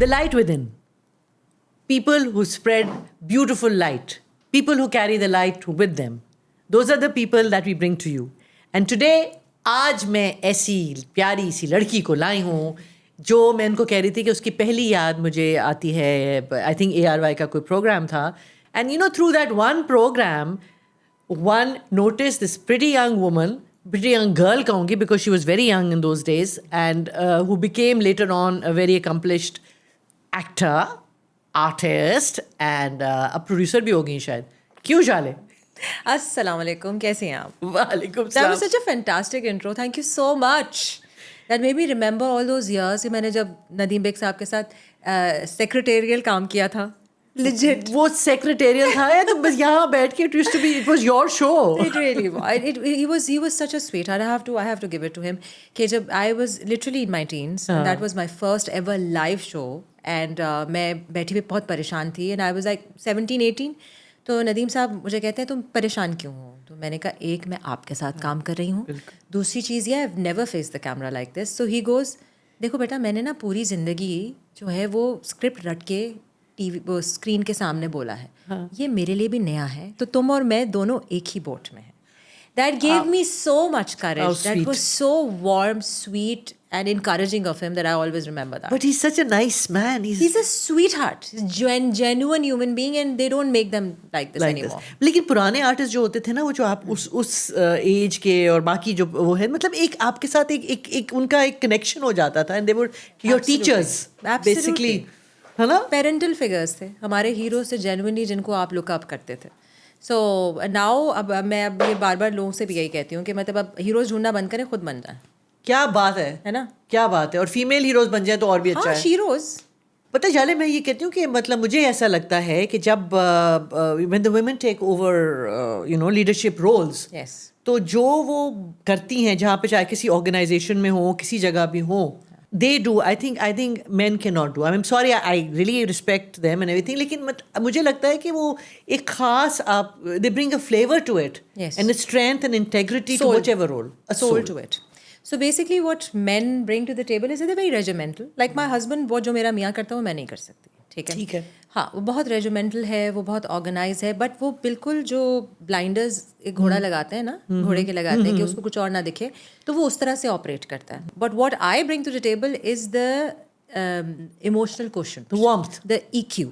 The light within. People who spread beautiful light. People who carry the light with them. Those are the people that we bring to you. And today, آج میں ایسی پیاری سی لڑکی کو لائی ہوں جو میں ان کو کہہ رہی تھی کہ اس کی پہلی یاد مجھے آتی ہے. آئی تھنک ARY کا کوئی پروگرام تھا. And you know through that one program one noticed this pretty young woman, pretty young girl کہوں گی because she was very young in those days, and who became later on a very accomplished actor, artist, and اب producer بھی ہو گئی شاید. کیوں شالے؟ السلام علیکم، کیسے ہیں آپ؟ وعلیکم That السلام. was such a fantastic intro. Thank you so much. That made me remember all those years کہ میں نے جب ندیم بیگ صاحب کے ساتھ سیکریٹریل کام کیا تھا. Legit. وہ سیکریٹریل تھا یا تو بس یہاں بیٹھ کے it was your show. It really was. He was such a sweetheart. I have to give it to him. کہ جب I was literally in my teens, and that was my first ever live show, and میں بیٹھی ہوئی بہت پریشان تھی, and I was like 17-18. تو ندیم صاحب مجھے کہتے ہیں تم پریشان کیوں ہو؟ تو میں نے کہا ایک میں آپ کے ساتھ کام کر رہی ہوں, دوسری چیز یہ I have never face the camera like this. So he goes دیکھو بیٹا میں نے نا پوری زندگی جو ہے وہ اسکرپٹ رٹ کے ٹی وی وہ اسکرین کے سامنے بولا ہے, یہ میرے لیے بھی نیا ہے, تو تم اور میں دونوں ایک ہی بوٹ میں ہیں. That gave me so much courage. That was so warm, sweet and encouraging of him that I always remember that. But he's such a nice man. He's a sweetheart. He's a genuine human being, and they don't make them like this anymore. لیکن پرانے artist جو ہوتے تھے نا, وہ جو آپ اس age کے اور باقی جو وہ ہے, مطلب ایک آپ کے ساتھ ایک ان کا ایک کنیکشن ہو جاتا تھا, and they were your teachers basically, ہے نا, پیرنٹل فگرس تھے ہمارے ہیروز سے جینوئنلی, جن کو آپ لک اپ کرتے تھے. سو ناؤ اب میں یہ بار بار لوگوں سے بھی یہی کہتی ہوں کہ مطلب اب ہیروز ڈھونڈنا بند کریں, خود بن جائیں. کیا بات ہے نا, کیا بات ہے. اور فیمیل ہیروز بن جائیں تو اور بھی اچھا ہے. ہیروز پتہ جالے, میں یہ کہتی ہوں کہ مطلب مجھے ایسا لگتا ہے کہ جب when the women take over leadership roles, تو جو وہ کرتی ہیں جہاں پہ چاہے کسی آرگنائزیشن میں ہوں, کسی جگہ بھی ہوں, they do. I think men cannot do. I'm sorry, I really respect them and everything, لیکن مجھے لگتا ہے کہ وہ ایک خاص they bring a flavor to it, and a strength and integrity to whichever role, a soul to it. So basically what men bring to the table is they're very regimental. Like my husband, وہ جو میرا میاں کرتا ہے وہ میں نہیں کر سکتی. ٹھیک ہے, ہاں وہ بہت ریجیمنٹل ہے, وہ بہت آرگنائز ہے, بٹ وہ بالکل جو بلائنڈرز ایک گھوڑا لگاتے ہیں نا, گھوڑے کے لگاتے ہیں کہ اس کو کچھ اور نہ دکھے, تو وہ اس طرح سے آپریٹ کرتا ہے. But what I bring to the table is the emotional cushion, the EQ.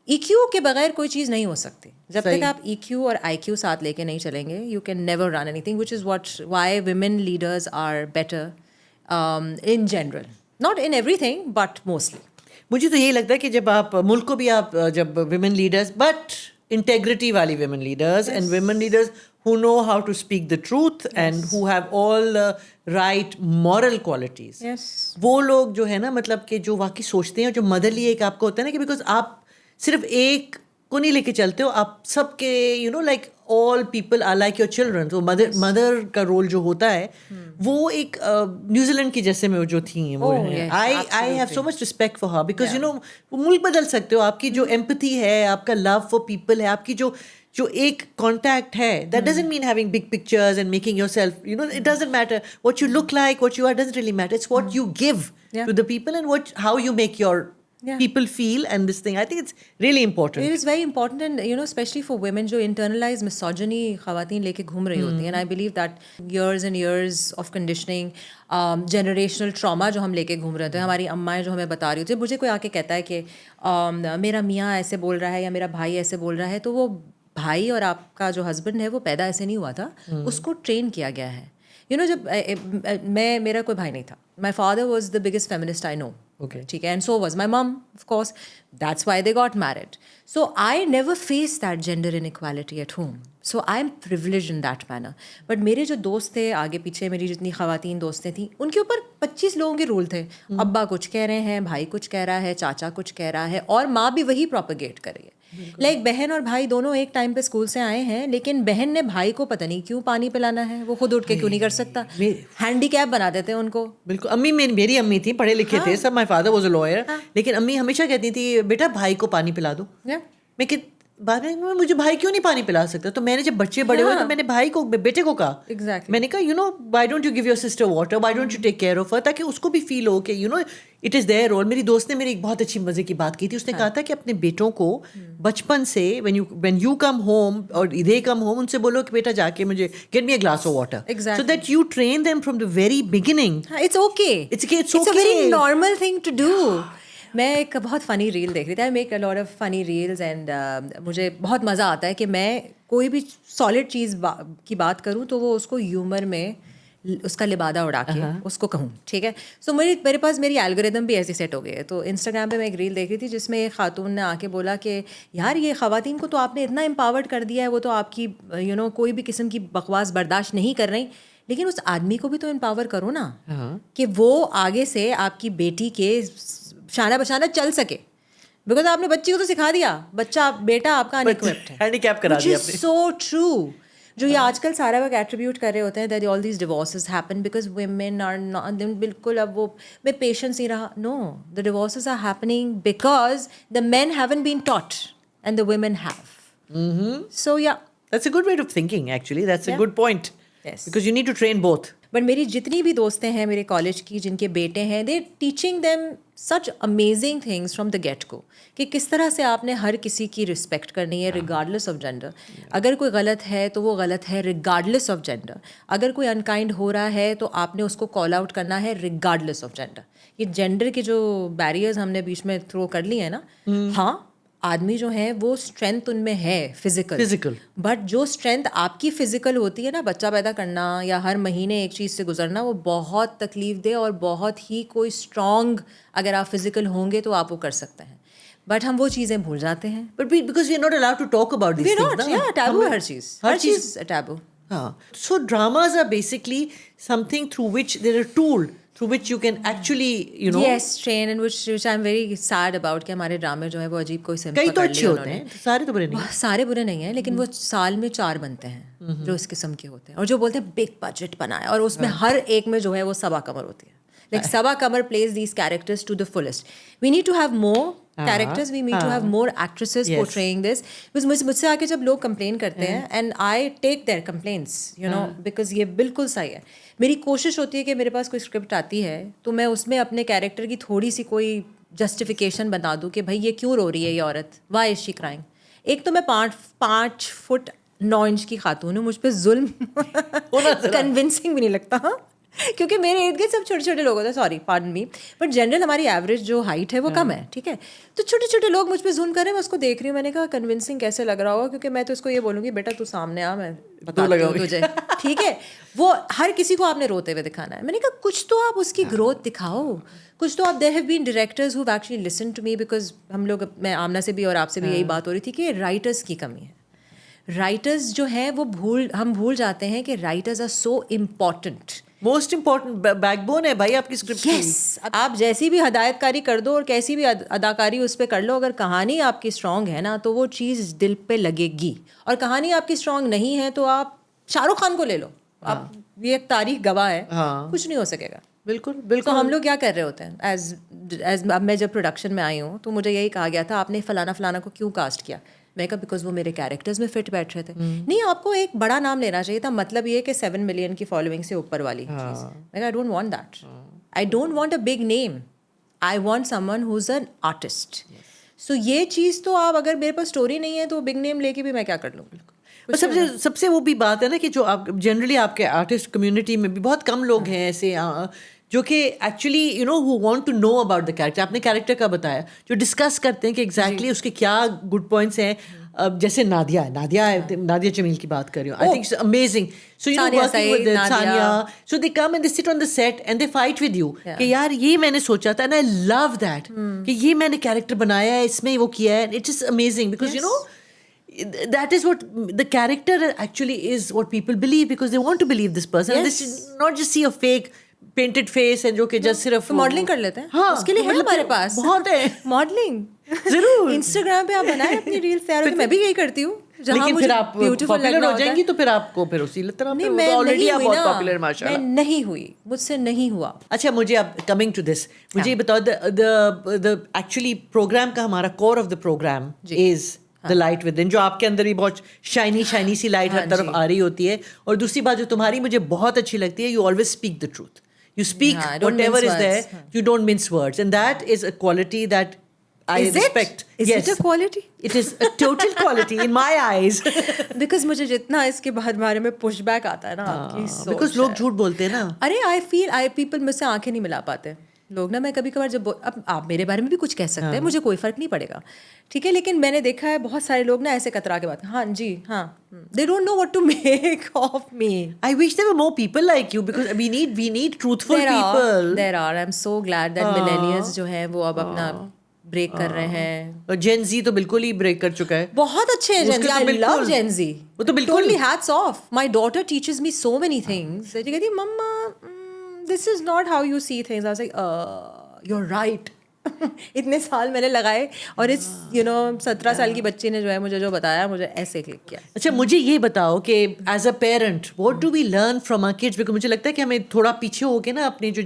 EQ کے بغیر کوئی چیز نہیں ہو سکتی. جب تک آپ EQ اور IQ ساتھ لے کے نہیں چلیں گے, you can never run anything, which is why women leaders are better in general. Not in everything, but mostly. مجھے تو یہی لگتا ہے کہ جب آپ ملک کو بھی آپ جب ویمن لیڈرز, بٹ انٹیگریٹی والی women leaders, and women leaders who know how to speak the truth, and who have all the right moral qualities. وہ لوگ جو ہے نا, مطلب کہ جو واقعی سوچتے ہیں, جو مدرلی ایک آپ کو ہوتا ہے نا کہ بیکاز آپ صرف ایک کو نہیں لے کے چلتے ہو, آپ سب کے like all people are like your children. تو مدر کا رول جو ہوتا ہے وہ ایک نیوزی لینڈ کی جیسے میں جو تھیں وہ ہیں. I have so much respect for her because وہ ملک بدل سکتے ہو. آپ کی جو empathy ہے, آپ کا love for people ہے, آپ کی جو ایک کانٹیکٹ ہے, that doesn't mean having big pictures and making yourself, it doesn't matter what you look like, what you are, doesn't really matter. It's what you give to the people, and how you make your people feel, and this thing, I think it's really important. It is very important, and especially for women جو internalized misogyny خواتین لے کے گھوم رہی ہوتی ہیں, and I believe that years and years of conditioning, generational trauma جو ہم لے کے گھوم رہے ہوتے ہیں, ہماری امائیں جو ہمیں بتا رہی ہوتی ہیں. مجھے کوئی آ کے کہتا ہے کہ میرا میاں ایسے بول رہا ہے یا میرا بھائی ایسے بول رہا ہے, تو وہ بھائی اور آپ کا جو ہسبینڈ ہے وہ پیدا ایسے نہیں ہوا تھا, اس کو ٹرین کیا گیا ہے. جب میرا کوئی بھائی نہیں تھا, my father was the biggest feminist I know. ٹھیک ہے, and so was my mom, of course. That's why they got married. So I never faced that gender inequality at home. So I'm privileged in that manner. But میرے جو دوست تھے آگے پیچھے, میری جتنی خواتین دوستیں تھیں, ان کے اوپر 25 لوگوں کے رول تھے. ابا کچھ کہہ رہے ہیں, بھائی کچھ کہہ رہا ہے, چاچا کچھ کہہ رہا ہے, اور ماں بھی وہی پروپیگیٹ کر رہی ہے. لائک بہن اور بھائی دونوں ایک ٹائم پہ اسکول سے آئے ہیں, لیکن بہن نے بھائی کو پتہ نہیں کیوں پانی پلانا ہے, وہ خود اٹھ کے کیوں نہیں کر سکتا, ہینڈی کیپ بنا دیتے ہیں ان کو. بالکل, میری امی تھی, پڑھے لکھے تھے سب, my father was a lawyer, لیکن امی ہمیشہ کہتی تھی بیٹا بھائی کو پانی پلا دو. میں کہ بعد میں مجھے بھائی کیوں نہیں پانی پلا سکتا, تو میں نے جب بچے بڑے ہوئے تو میں نے بھائی کو, بیٹے کو کہا, میں نے کہا you know why don't you give your sister water, why don't you take care of her, تاکہ اس کو بھی فیل ہو کہ you know it is their role. میری دوست نے میری ایک بہت اچھی مزے کی بات کی تھی, اس نے کہا تھا کہ اپنے بیٹوں کو بچپن سے وین یو کم ہوم اور دے کم ہوم, ان سے بولو کہ بیٹا جا کے مجھے get me a glass of water, so that you train them from the very beginning. It's okay, it's a very normal thing to do. میں ایک بہت فنی ریل دیکھ رہی تھی, I make a lot of funny reels and مجھے بہت مزہ آتا ہے کہ میں کوئی بھی سالڈ چیز کی بات کروں تو وہ اس کو ہیومر میں اس کا لبادہ اڑا کے اس کو کہوں, ٹھیک ہے. سو میرے پاس میری الگوریدم بھی ایسی سیٹ ہو گئی ہے. تو انسٹاگرام پہ میں ایک ریل دیکھ رہی تھی جس میں ایک خاتون نے آ کے بولا کہ یار یہ خواتین کو تو آپ نے اتنا امپاورڈ کر دیا ہے, وہ تو آپ کی یو نو کوئی بھی قسم کی بکواس برداشت نہیں کر رہی, لیکن اس آدمی کو بھی تو امپاور کرو نا کہ وہ آگے سے آپ کی بیٹی کے شانہ بشانہ چل سکے, بیکاز آپ نے بچی کو تو سکھا دیا, بچہ بیٹا آپ کا انکوپڈ ہے. ہینڈیکیپ کرا دیا آپ نے. So true. جو یہ آج کل سارا وقت ایٹریبیوٹ کر رہے ہوتے ہیں that all these divorces happen because women are not, بالکل اب وہ میں پیشنس نہیں رہا. No, the divorces are happening because the men haven't been taught and the women have. So یا That's a good way of thinking, actually. That's a good point. Yes. Because you need to train both. But میری جتنی بھی دوستیں ہیں میرے college کی جن کے بیٹے ہیں, they teaching them such amazing things from the get go, کہ کس طرح سے آپ نے ہر کسی کی رسپیکٹ کرنی ہے ریگارڈلیس آف جینڈر. اگر کوئی غلط ہے تو وہ غلط ہے ریگارڈلیس آف جینڈر. اگر کوئی انکائنڈ ہو رہا ہے تو آپ نے اس کو کال آؤٹ کرنا ہے ریگارڈلیس آف جینڈر. یہ جینڈر کے جو بیریئرز ہم نے بیچ میں تھرو کر لی ہیں نا, ہاں آدمی جو ہیں وہ اسٹرینتھ ان میں ہے فزیکل, بٹ جو اسٹرینتھ آپ کی فزیکل ہوتی ہے نا, بچہ پیدا کرنا یا ہر مہینے ایک چیز سے گزرنا, وہ بہت تکلیف دہ اور بہت ہی کوئی اسٹرانگ اگر آپ فزیکل ہوں گے تو آپ وہ کر سکتے ہیں. بٹ ہم وہ چیزیں بھول جاتے ہیں. But because we are not allowed to talk about these things. Yeah, taboo ہر چیز taboo. ہاں. So dramas are basically something through which they're a tool through which you can actually, you know. Yes, train and which I'm very sad about کہ ہمارے ڈرامے جو ہیں وہ عجیب کوئی سمت کئی تو اچھے ہوتے ہیں, سارے تو برے نہیں. سارے برے نہیں ہیں, لیکن وہ سال میں 4 بنتے ہیں جو اس قسم کے ہوتے ہیں, اور جو بولتے ہیں بگ بجٹ بنایا, اور اس میں ہر ایک میں جو ہے وہ سبا کمر ہوتی ہے. Like Sabaa Kamar plays these characters to the fullest. We need to have more characters. We need to have more actresses portraying this. Because مجھ سے آ کے جب لوگ کمپلین کرتے ہیں, and I take their complaints, you know, because یہ بالکل صحیح ہے. میری کوشش ہوتی ہے کہ میرے پاس کوئی اسکرپٹ آتی ہے تو میں اس میں اپنے کیریکٹر کی تھوڑی سی کوئی جسٹیفیکیشن بتا دوں کہ بھائی یہ کیوں رو رہی ہے یہ عورت, why is she crying. ایک تو میں 5 فٹ 9 انچ کی خاتون ہوں, مجھ پہ ظلم کنونسنگ بھی نہیں لگتا, کیونکہ میرے ارد گرد سب چھوٹے چھوٹے لوگ ہوتے ہیں, sorry pardon me, but general ہماری ایوریج جو ہائٹ ہے وہ کم ہے, ٹھیک ہے. تو چھوٹے چھوٹے لوگ مجھ پہ ظلم کر رہے ہیں, میں اس کو دیکھ رہی ہوں, میں نے کہا کنونسنگ کیسے لگ رہا ہوگا, کیونکہ میں تو اس کو یہ بولوں گی بیٹا تو سامنے آ, میں بتاتی ہوں تجھے, ٹھیک ہے. وہ ہر کسی کو آپ نے روتے ہوئے دکھانا ہے. میں نے کہا کچھ تو آپ اس کی گروتھ دکھاؤ, کچھ تو آپ. There have been directors who actually listen to me, because ہم لوگ, میں آمنہ سے بھی اور آپ سے بھی یہی بات ہو رہی تھی کہ رائٹرس کی کمی ہے. رائٹرز جو ہیں وہ ہم بھول جاتے ہیں کہ writers are so important, most important backbone ہے بھائی آپ کی اسکرپٹ کی. یس, آپ جیسی بھی ہدایت کاری کر دو اور کیسی بھی اداکاری اس پہ کر لو, اگر کہانی آپ کی اسٹرانگ ہے نا تو وہ چیز دل پہ لگے گی. اور کہانی آپ کی اسٹرانگ نہیں ہے تو آپ شاہ رخ خان کو لے لو, آپ یہ ایک تاریخ گواہ ہے, کچھ نہیں ہو سکے گا. بالکل بالکل. تو ہم لوگ کیا کر رہے ہوتے ہیں ایز اب میں جب پروڈکشن میں آئی ہوں تو مجھے یہی کہا گیا تھا آپ نے فلانا فلانا کو کیوں کاسٹ کیا. میں کہا بیکاز وہ میرے کیریکٹرز میں فٹ بیٹھ رہے تھے. نہیں, آپ کو ایک بڑا نام لینا چاہیے تھا, مطلب یہ کہ 7 ملین کی فالوئنگ سے اوپر والی چیز. میں کہا I don't want that, I don't want a big name, I want someone who is an artist. So یہ چیز تو آپ, اگر میرے پاس اسٹوری نہیں ہے تو بگ نیم لے کے بھی میں کیا کر لوں. سب سے وہ بھی بات ہے نا کہ جو آپ جنرلی آپ کے آرٹسٹ کمیونٹی میں بھی بہت کم لوگ ہیں ایسے جو کہ actually you know who want to know about the character. آپ نے کیریکٹر کا بتایا, جو ڈسکس کرتے ہیں کہ ایگزیکٹلی اس کے کیا گڈ پوائنٹس ہیں. جیسے نادیہ جمیل کی بات کر رہی ہوں, I think it's amazing. So you know working with Sania, so they come and they sit on the set and they fight with you کہ یار یہ میں نے سوچا تھا, اینڈ آئی لو دیٹ کہ یہ میں نے کیریکٹر بنایا ہے, اس میں وہ کیا ہے. It is amazing because you know that is what the character actually is, what people believe, because they want to believe this person. This is not just see a fake painted face and جو کہ just صرف modelling کر لیتے ہیں. اس کے لیے ہے ہمارے پاس بہت ہے ماڈلنگ. ضرور انسٹاگرام پہ آپ بنائیں اپنی ریلس تیار ہو, میں بھی یہی کرتی ہوں. لیکن پھر آپ پاپولر ہو جائیں گی تو پھر آپ کو پھر اسی طرح آلریڈی آپ بہت پاپولر ماشاء اللہ. میں نہیں ہوئی, مجھ سے نہیں ہوا. اچھا مجھے اب کمنگ ٹو دس, مجھے یہ بتاؤ, ایکچولی پروگرام کا ہمارا core of the program is the light within, جو آپ کے اندر بھی بہت شائنی سی لائٹ ہر طرف آ رہی ہوتی ہے. اور دوسری بات جو تمہاری مجھے بہت اچھی لگتی ہے, you always speak the truth. You speak whatever is there, you don't mince words, and that is a quality that I respect. Is it a quality? It is a total quality in my eyes. Because مجھے جتنا اس کے بارے میں push back آتا ہے نا آپ کی سوچ, because لوگ جھوٹ بولتے ہیں نا. ارے I feel people مجھ سے آنکھیں نہیں ملا پاتے لوگ نا. میں کبھی کبھار جب اب آپ میرے بارے میں بھی کچھ کہہ سکتے ہیں, مجھے کوئی فرق نہیں پڑے گا, ٹھیک ہے, لیکن میں نے دیکھا ہے بہت سارے لوگ نا ایسے کترا کے بات, ہاں جی ہاں, they don't know what to make of me. I wish there were more people like you, because we need truthful people. There are. I'm so glad that millennials جو ہیں وہ اب اپنا بریک کر رہے ہیں. اور جین زی تو بالکل ہی بریک کر چکا ہے. بہت اچھے ہیں جین زی. I love Gen Z. وہ تو بالکل totally hats off. My daughter teaches me so many things. جو کہتی ہے مما this is not how you see things. I was like you're right. اتنے سال میں نے لگائے اور اس 17 سال کی بچی نے جو ہے مجھے جو بتایا مجھے ایسے کلک کیا. اچھا مجھے یہ بتاؤ کہ as a parent what do we learn from our kids, because مجھے لگتا ہے کہ ہمیں تھوڑا پیچھے ہو کے نا اپنے جو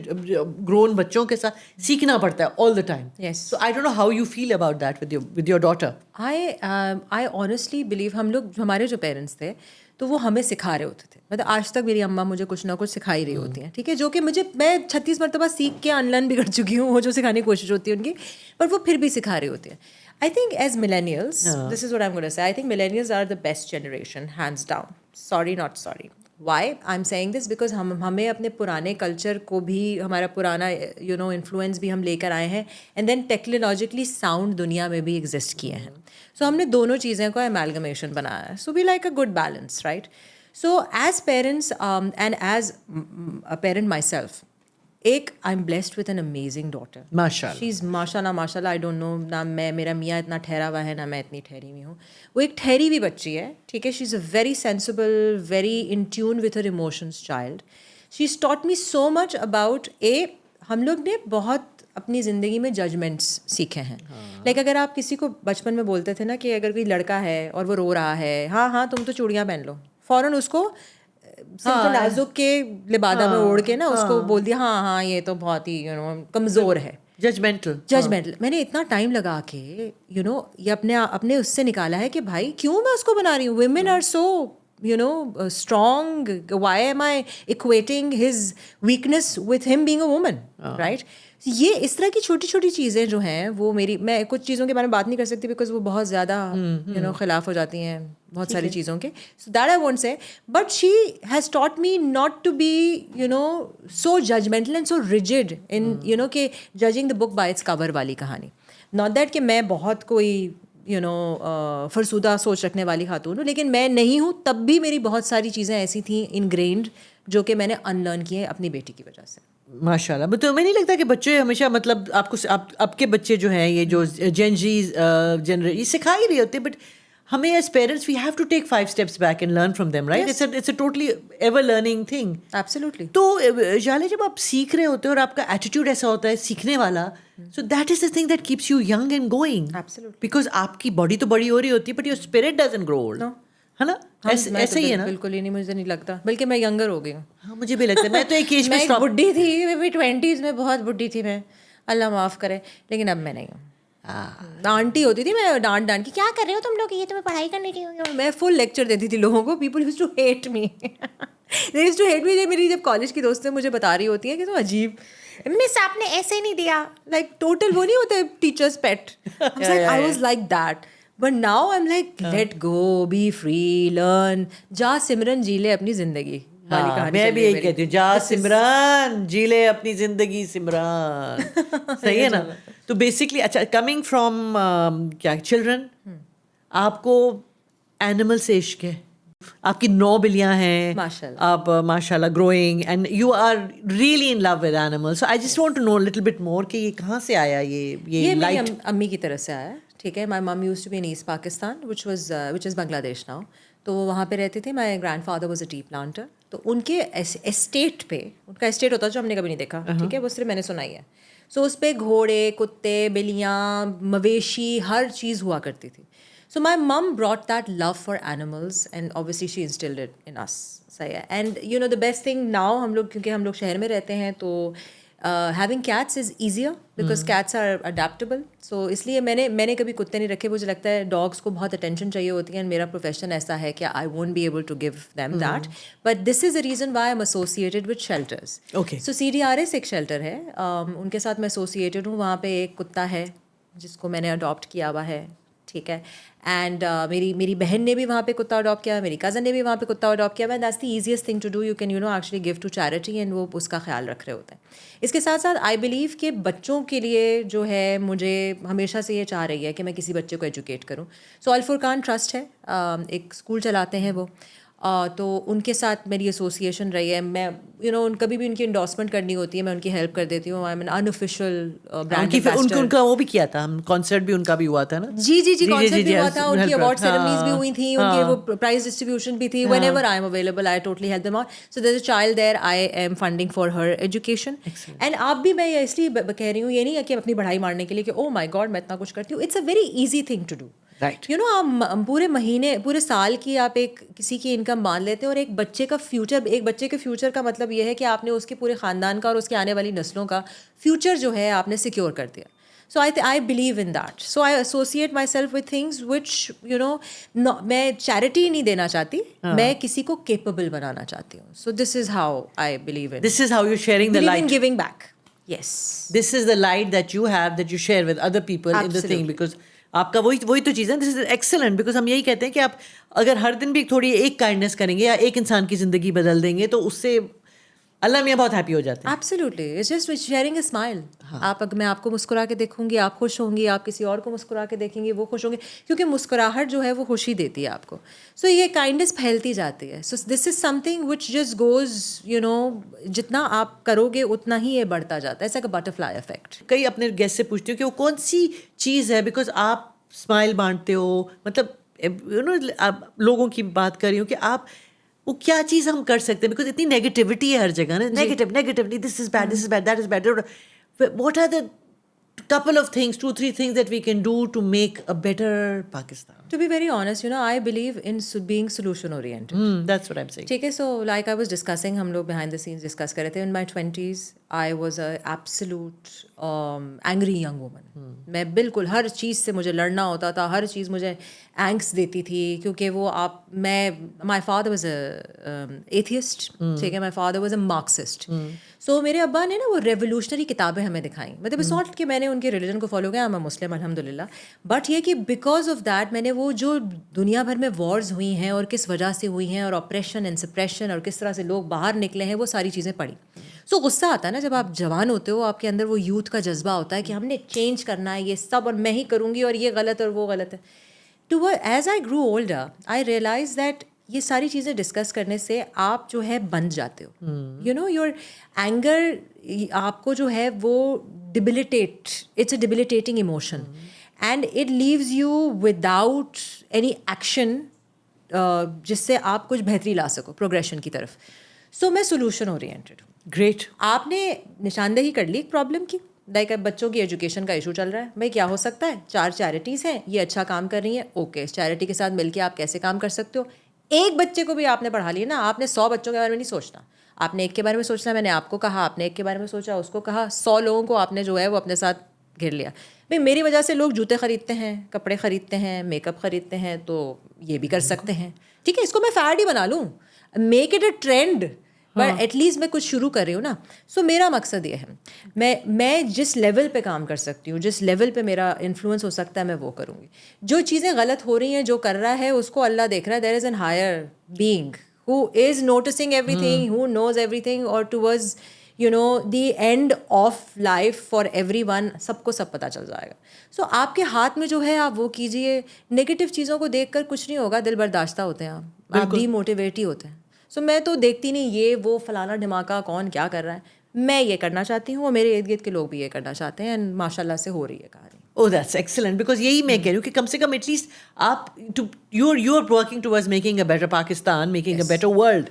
گرون بچوں کے ساتھ سیکھنا پڑتا ہے all the time. So I don't know how you feel about that with your daughter. I honestly believe ہم لوگ ہمارے جو پیرنٹس تھے تو وہ ہمیں سکھا رہے ہوتے تھے. مطلب آج تک میری اماں مجھے کچھ نہ کچھ سکھائی رہی ہوتی ہیں, ٹھیک ہے, جو کہ میں 36 مرتبہ سیکھ کے انلرن بھی کر چکی ہوں, وہ جو سکھانے کی کوشش ہوتی ہے ان کی, پر وہ پھر بھی سکھا رہے ہوتے ہیں. I think as millennials, this is what I'm going to say, I think millennials are the best generation, hands down. Sorry, not sorry. Why I'm saying this? Because ہمیں اپنے پرانے کلچر کو بھی, ہمارا پرانا انفلوئنس بھی ہم لے کر آئے ہیں, اینڈ دین ٹیکنالوجیکلی ساؤنڈ دنیا میں بھی ایگزسٹ کیے ہیں. سو ہم نے دونوں چیزیں کو امیلگمیشن بنایا ہے. So we like a good balance, right. So as parents and as a parent myself, ایک I am blessed with an amazing daughter. ماشاء اللہ. شی از ماشاء اللہ آئی ڈونٹ نو, نہ میرا میاں اتنا ٹھہرا ہوا ہے نہ میں اتنی ٹھہری ہوئی ہوں. وہ ایک ٹھہری ہوئی بچی ہے, ٹھیک ہے. She is a very sensible, very in tune with her emotions child. She is taught me so much about ہم لوگ نے بہت اپنی زندگی میں ججمنٹس سیکھے ہیں. لائک اگر آپ کسی کو بچپن میں بولتے تھے نا کہ اگر کوئی لڑکا ہے اور وہ رو رہا ہے, ہاں تم تو چوڑیاں پہن لو, فوراً اس کو نازک کے لبادہ میں اوڑھ کے نا اس کو بول دیا ہاں یہ تو بہت ہی کمزور ہے, ججمنٹل. میں نے اتنا ٹائم لگا کے یہ اپنے اس سے نکالا ہے کہ بھائی کیوں میں اس کو بنا رہی ہوں. Women are so strong. Why am I equating his weakness with him being a woman, right? یہ اس طرح کی چھوٹی چھوٹی چیزیں جو ہیں وہ میں کچھ چیزوں کے بارے میں بات نہیں کر سکتی بیکاز وہ بہت زیادہ خلاف ہو جاتی ہیں بہت ساری چیزوں کے. So that I won't say, but she has taught me not to be so judgmental and so rigid in کہ judging the book by its cover والی کہانی. ناٹ دیٹ کہ میں بہت کوئی فرسودہ سوچ رکھنے والی خاتون ہوں, لیکن میں نہیں ہوں, تب بھی میری بہت ساری چیزیں ایسی تھیں انگرینڈ جو کہ میں نے انلرن کی ہیں اپنی بیٹی کی وجہ سے. ماشاء اللہ. تو میں نہیں لگتا کہ بچے ہمیشہ مطلب آپ کو اب کے بچے جو ہیں یہ جو جین زی جنریشن یہ سکھا ہی رہے ہوتے ہیں, بٹ ہمیں as parents we have to take 5 steps back and learn from them, right? It's a totally ever learning thing. Absolutely. تو جالے جب آپ سیکھ رہے ہوتے ہیں اور آپ کا ایٹیٹیوڈ ایسا ہوتا ہے سیکھنے والا, so that is the thing that keeps you young and going. Absolutely. Because آپ کی باڈی تو بڑی ہو رہی ہوتی ہے but your spirit doesn't grow old. ہے نا, ایسا ہی ہے نا. بالکل ہی نہیں, مجھے نہیں لگتا, بلکہ میں ینگر ہو گئی ہوں. ہاں مجھے بھی لگتا ہے, میں تو ایک ایج میں بڈھی تھی, میں بھی 20s میں بہت بڈھی تھی میں, اللہ معاف کرے, لیکن اب میں نہیں ہوں. آنٹی ہوتی تھی, میں ڈانٹ کے کیا کر رہے ہو تم لوگ, یہ تمہیں پڑھائی کرنی چاہیے, میں فل لیکچر دیتی تھی لوگوں کو. People used to hate me, they used to hate me. میری جب کالج کی دوستیں مجھے بتا رہی ہوتی ہیں کہ تم عجیب, مس آپ نے ایسے نہیں دیا, لائک ٹوٹل وہ نہیں ہوتے teacher's pet. I was like that. But now I'm like, let go, be free, learn. جا سمرن جی لے اپنی زندگی والی کہانی. میں بھی یہی کہتی ہوں, جا سمران جی لے اپنی زندگی سمران. صحیح ہے نا. تو بیسکلی اچھا, کمنگ فرام کیا چلڈرن, آپ کو اینیمل سے عشق ہے, آپ کی 9 بلیاں ہیں, آپ ماشاء اللہ growing and you are really in love with animal. So I just want to know little bit more کہ یہ کہاں سے آیا, یہ میری امی کی طرف سے آیا, ٹھیک ہے. My mum used to be in East Pakistan which is Bangladesh now. تو وہ وہاں پہ رہتے تھے. My grandfather was a tea planter. تو ان کے اسٹیٹ پہ, ان کا اسٹیٹ ہوتا جو ہم نے کبھی نہیں دیکھا, ٹھیک ہے, وہ صرف میں نے سنا ہی ہے. سو اس پہ گھوڑے, کتے, بلیاں, مویشی, ہر چیز ہوا کرتی تھی. So my mum brought that love for animals and obviously she instilled it in us. صحیح ہے. And the best thing now, ہم لوگ کیونکہ ہم لوگ شہر میں رہتے ہیں تو having cats is easier because cats are adaptable. So اس لیے میں نے کبھی کتے نہیں رکھے. مجھے لگتا ہے ڈاگس کو بہت اٹینشن چاہیے ہوتی ہے اینڈ میرا پروفیشن ایسا ہے کہ I won't be able to give them that. But this is the reason why I'm associated with shelters. Okay. So CDRS ایک شیلٹر ہے, ان کے ساتھ میں ایسوسیٹیڈ ہوں. وہاں پہ ایک کتا ہے جس کو میں نے اڈاپٹ کیا ہوا ہے, ٹھیک ہے. اینڈ میری بہن نے بھی وہاں پہ کتا اڈاپٹ کیا, میری کزن نے بھی وہاں پہ کتا اڈاپٹ کیا. That's the easiest thing to do. You can actually give to charity and وہ اس کا خیال رکھ رہے ہوتے ہیں. اس کے ساتھ ساتھ آئی بلیو کہ بچوں کے لیے جو ہے مجھے ہمیشہ سے یہ چاہ رہی ہے کہ میں کسی بچے کو ایجوکیٹ کروں. سو الفرقان ٹرسٹ ہے, ایک اسکول چلاتے ہیں وہ, تو ان کے ساتھ میری ایسوسیشن رہی ہے. میں کبھی بھی ان کی انڈورسمنٹ کرنی ہوتی ہے میں ان کی ہیلپ کر دیتی ہوں. I am an unofficial brand ambassador. ان کا وہ بھی کیا تھا, کنسرٹ بھی ان کا بھی ہوا تھا نا. جی کانسرٹ بھی ہوا تھا, ان کی ایوارڈ سیریمنیز بھی ہوئی تھیں, ان کی وہ پرائز ڈسٹریبیوشن بھی تھی. When ever I am available I totally help them out. So there is a child there, I am funding for her education. And آپ بھی, میں اس لیے کہہ رہی ہوں, یہ نہیں ہے کہ اپنی پڑھائی مارنے کے لیے کہ او مائی گاڈ میں اتنا کچھ کرتی ہوں. It's a very easy thing to do. Right. آپ پورے مہینے پورے سال کی آپ ایک کسی کی انکم مان لیتے ہیں, اور ایک بچے کے فیوچر کا مطلب یہ ہے کہ آپ نے اس کے پورے خاندان کا اور اس کے آنے والی نسلوں کا فیوچر جو ہے آپ نے سیکیور کر دیا. So I believe in that. So I associate myself with things which میں چیریٹی نہیں دینا چاہتی, میں کسی کو کیپیبل بنانا چاہتی ہوں. So this is how I believe in. This is how you're sharing the light. Giving back. Yes. This is the light that you have that you share with other people in the thing, because آپ کا وہی تو چیز ہے. دس is excellent, because ہم یہی کہتے ہیں کہ آپ اگر ہر دن بھی تھوڑی ایک کائنڈنیس کریں گے یا ایک انسان کی زندگی بدل دیں گے تو اس سے اللہ میاں بہت ہیپی ہو جاتے ہیں. Absolutely, it's just sharing a smile. میں آپ کو مسکرا کے دیکھوں گی, آپ خوش ہوں گی, آپ کسی اور کو مسکرا کے دیکھیں گے, وہ خوش ہوں گے, کیونکہ مسکراہٹ جو ہے وہ خوشی دیتی ہے آپ کو. سو یہ کائنڈنیس پھیلتی جاتی ہے. So this is something which just goes, جتنا آپ کرو گے اتنا ہی یہ بڑھتا جاتا ہے. ایسا کہ بٹر فلائی افیکٹ. کئی اپنے گیسٹ سے پوچھتی ہوں کہ وہ کون سی چیز ہے, بیکاز آپ اسمائل بانٹتے ہو, مطلب لوگوں کی بات کر رہی ہوں کہ آپ وہ کیا چیز ہم کر سکتے ہیں, بیکاز اتنی نیگیٹیوٹی ہے ہر جگہ نا. Negative, this is bad, that is bad. What are the couple of things, 2-3 things that we can do to make a better Pakistan? To be very honest, I believe in being solution oriented. That's what I'm saying. ٹھیک ہے. So like I was discussing, ہم لوگ behind the scenes discuss کر رہے تھے. In my 20s I was a absolute angry young woman. میں بالکل ہر چیز سے مجھے لڑنا ہوتا تھا, ہر چیز مجھے اینگس دیتی تھی, کیونکہ وہ my father was a atheist. ٹھیک ہے. My father was a Marxist. سو میرے ابا نے نا وہ ریولیوشنری کتابیں ہمیں دکھائیں. مطلب اٹس ناٹ کہ میں نے ان کے ریلیجن کو فالو کیا, میں مسلم الحمد للہ, بٹ یہ کہ بیکاز آف دیٹ میں نے وہ جو دنیا بھر میں وارز ہوئی ہیں اور کس وجہ سے ہوئی ہیں, اور آپریشن اینڈ سپریشن, اور کس طرح سے لوگ باہر نکلے ہیں, وہ ساری چیزیں پڑھی. سو غصہ آتا ہے نا جب آپ جوان ہوتے ہو, آپ کے اندر وہ یوتھ کا جذبہ ہوتا ہے کہ ہم نے چینج کرنا ہے یہ سب, اور میں ہی کروں گی, اور یہ غلط اور وہ غلط ہے. As I grow older I realise that یہ ساری چیزیں ڈسکس کرنے سے آپ جو ہے بن جاتے ہو. یور اینگر آپ کو جو ہے وہ it's a debilitating emotion, and it leaves you without any action جس سے آپ کچھ بہتری لا سکو پروگریشن کی طرف. سو میں سولوشن اورینٹیڈ ہوں. گریٹ. آپ نے نشاندہی کر لی ایک پرابلم کی, لائک بچوں کی ایجوکیشن کا ایشو چل رہا ہے. بھائی کیا ہو سکتا ہے, 4 چیریٹیز ہیں, یہ اچھا کام کر رہی ہیں, اوکے, اس چیریٹی کے ساتھ مل کے آپ کیسے کام کر سکتے ہو. ایک بچے کو بھی آپ نے پڑھا لیا نا, آپ نے 100 بچوں کے بارے میں نہیں سوچنا, آپ نے ایک کے بارے میں سوچنا. میں نے آپ کو کہا, آپ نے ایک کے بارے میں سوچا, اس کو کہا, 100 لوگوں کو آپ نے جو ہے وہ اپنے ساتھ گھیر لیا. بھائی میری وجہ سے لوگ جوتے خریدتے ہیں, کپڑے خریدتے ہیں, میک اپ خریدتے ہیں, تو یہ بھی کر سکتے ہیں. ٹھیک ہے, اس کو میں فیڈ ہی بنا لوں, make it a trend, but at least میں کچھ شروع کر رہی ہوں نا. سو میرا مقصد یہ ہے, میں جس لیول پہ کام کر سکتی ہوں, جس لیول پہ میرا انفلوئنس ہو سکتا ہے, میں وہ کروں گی. جو چیزیں غلط ہو رہی ہیں, جو کر رہا ہے اس کو اللہ دیکھ رہا ہے. There is an higher being who is noticing everything, who knows everything, اور towards the end of life for everyone, سب کو سب پتہ چل جائے گا. سو آپ کے ہاتھ میں جو ہے آپ وہ کیجیے. نیگیٹو چیزوں کو دیکھ کر کچھ نہیں ہوگا, دل برداشتہ ہوتے ہیں آپ ڈی موٹیویٹ ہی ہوتے ہیں. سو میں تو دیکھتی نہیں یہ وہ فلانا دھماکہ کون کیا کر رہا ہے, میں یہ کرنا چاہتی ہوں, اور میرے ارد گرد کے لوگ بھی یہ کرنا چاہتے ہیں, اینڈ ماشاء اللہ سے ہو رہی ہے کہانی. Oh, that's excellent, because یہی میں کہہ رہی ہوں کہ کم سے کم ایٹ لیسٹ آپ you're working towards making a better Pakistan, making a better world.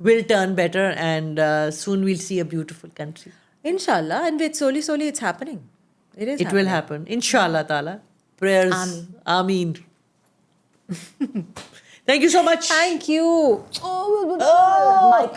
will turn better, and soon we'll see a beautiful country. Inshallah, and with slowly it's happening. It will happen. Inshallah ta'ala. Prayers. Ameen. Thank you so much. Thank you. Mic.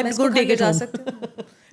I'm going to take it home.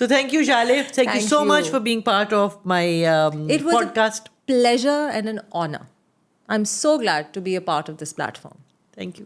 So thank you, Shale. Thank you so much for being part of my It was podcast. a pleasure and an honor. I'm so glad to be a part of this platform. Thank you.